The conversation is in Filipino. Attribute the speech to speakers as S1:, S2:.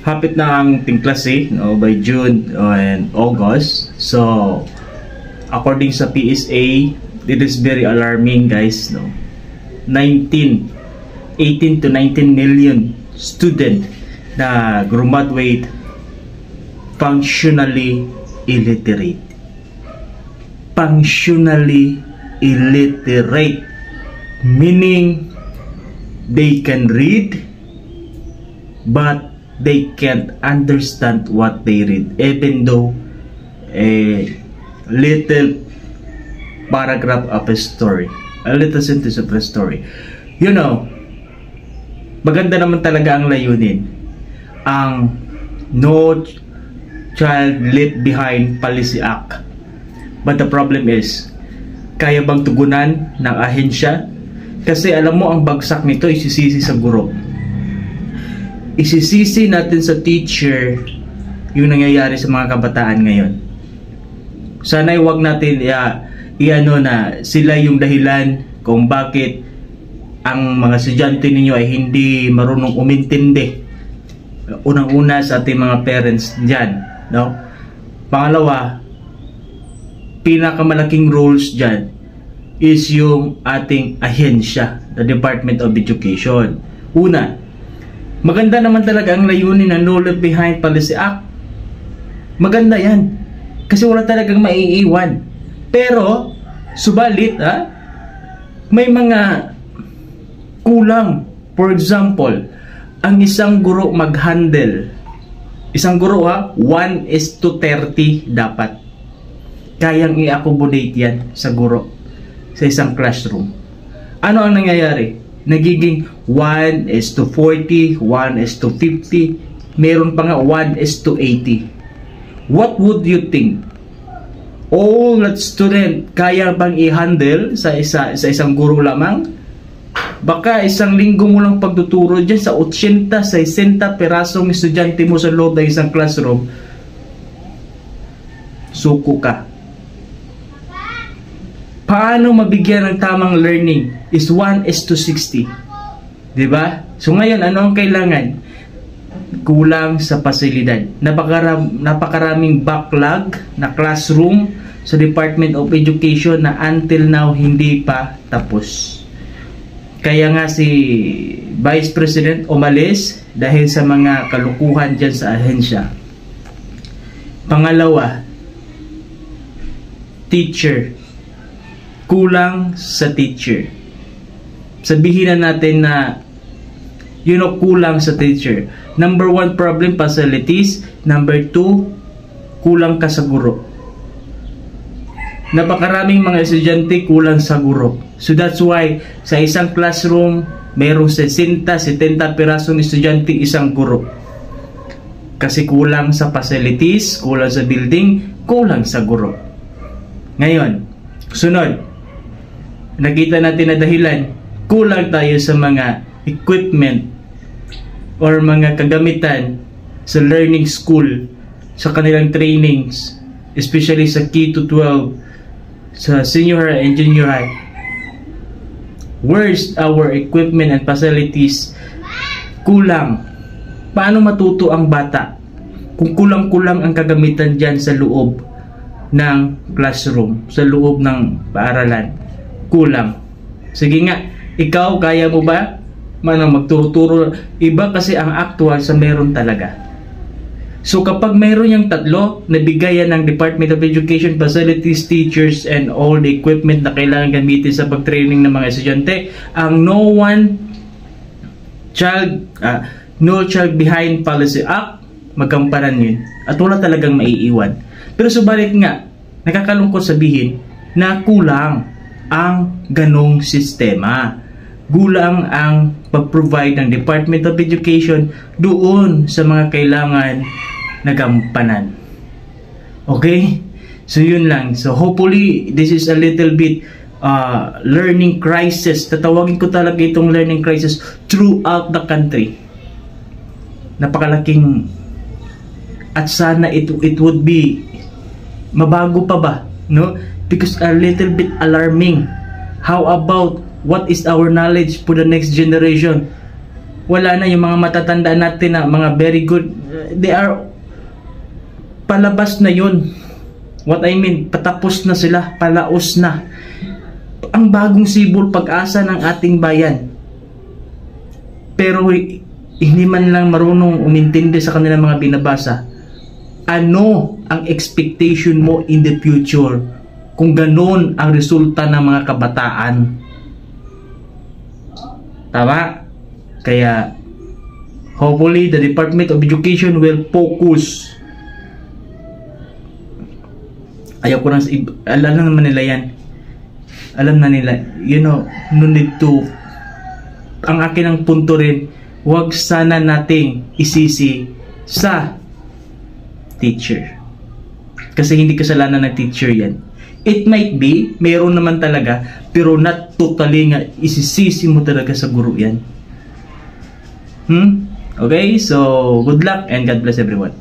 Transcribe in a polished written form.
S1: hapit na ang ting klase, no, by June and August. So according sa PSA, it is very alarming, guys, no. 18 to 19 million student na graduate functionally illiterate. Functionally illiterate, meaning they can read but they can't understand what they read, even though a little paragraph of a story, a little sentence of a story. You know, maganda naman talaga ang layunin, ang No Child Left Behind Policy Act. But the problem is, kaya bang tugunan ng ahensya? Kasi alam mo, ang bagsak nito isisisi sa guro. Isisisi natin sa teacher yung nangyayari sa mga kabataan ngayon. Sana'y wag natin i-ano na sila yung dahilan kung bakit ang mga estudyante ninyo ay hindi marunong umintindi. Unang-una sa ating mga parents dyan, no? Pangalawa, pinakamalaking roles dyan is yung ating ahensya, the Department of Education. Una, maganda naman talaga ang layunin ng No Left Behind Policy Act. Maganda yan. Kasi wala talagang maiiwan. Pero, subalit, may mga kulang. For example, ang isang guro mag-handle. Isang guro, 1:30 dapat. Kayang i-accommodate yan sa guro sa isang classroom. Ano ang nangyayari? Nagiging 1:40, 1:50, meron pa nga 1:80. What would you think? All that student kaya bang i-handle sa isang guro lamang? Baka isang linggo mo lang pagtuturo dyan sa 80, 60 perasong estudyante mo sa loob ng isang classroom, suko ka. Paano mabigyan ng tamang learning is 1:60. Diba? So ngayon, ano ang kailangan? Kulang sa pasilidad. Napakaraming backlog na classroom sa Department of Education na until now hindi pa tapos. Kaya nga si Vice President umalis dahil sa mga kalukuhan dyan sa ahensya. Pangalawa, teacher. Kulang sa teacher. Sabihin na natin na kulang sa teacher. Number 1 problem, facilities. Number 2, kulang ka sa guro. Napakaraming mga estudyante kulang sa guro. So that's why sa isang classroom mayroong 60, 70 pirasong estudyante, isang guro. Kasi kulang sa facilities, kulang sa building, kulang sa guro. Ngayon, sunod, nakita natin na dahilan, kulang tayo sa mga equipment or mga kagamitan sa learning school, sa kanilang trainings, especially sa K-12, sa senior high and junior high. Where's our equipment and facilities? Kulang. Paano matuto ang bata kung kulang-kulang ang kagamitan dyan sa loob ng classroom, sa loob ng paaralan? Kulang. Sige nga, ikaw, kaya mo ba magturo-turo? Iba kasi ang actual sa meron talaga. So kapag mayroon yung tatlo na bigayan ng Department of Education, facilities, teachers, and all the equipment na kailangan gamitin sa pag-training ng mga estudyante, ang No Child Behind Policy Act, magkamparan yun. At wala talagang maiiwan. Pero subalit nga, nakakalungkot sabihin na kulang ang ganong sistema. Kulang ang pag-provide ng Department of Education doon sa mga kailangan na gampanan. Okay? So yun lang. So hopefully this is a little bit learning crisis. Tatawagin ko talaga itong learning crisis throughout the country. Napakalaking, at sana it would be mabago pa ba, no? Because a little bit alarming. How about what is our knowledge for the next generation? wala na yung mga matatanda natin na mga very good, they are palabas na yun. What I mean, patapos na sila, palaos na. Ang bagong sibol, pag-asa ng ating bayan. Pero hindi man lang marunong umintindi sa kanilang mga binabasa. Ano ang expectation mo in the future kung ganon ang resulta ng mga kabataan? Tama? Kaya hopefully the Department of Education will focus. Ayaw ko lang, alam naman nila yan. Alam na nila, no need to. Ang akin ang punto rin, huwag sana nating isisi sa teacher. Kasi hindi kasalanan ng teacher yan. It might be, meron naman talaga, pero not totally nga isisisi mo talaga sa guro yan. Okay, so good luck and God bless everyone.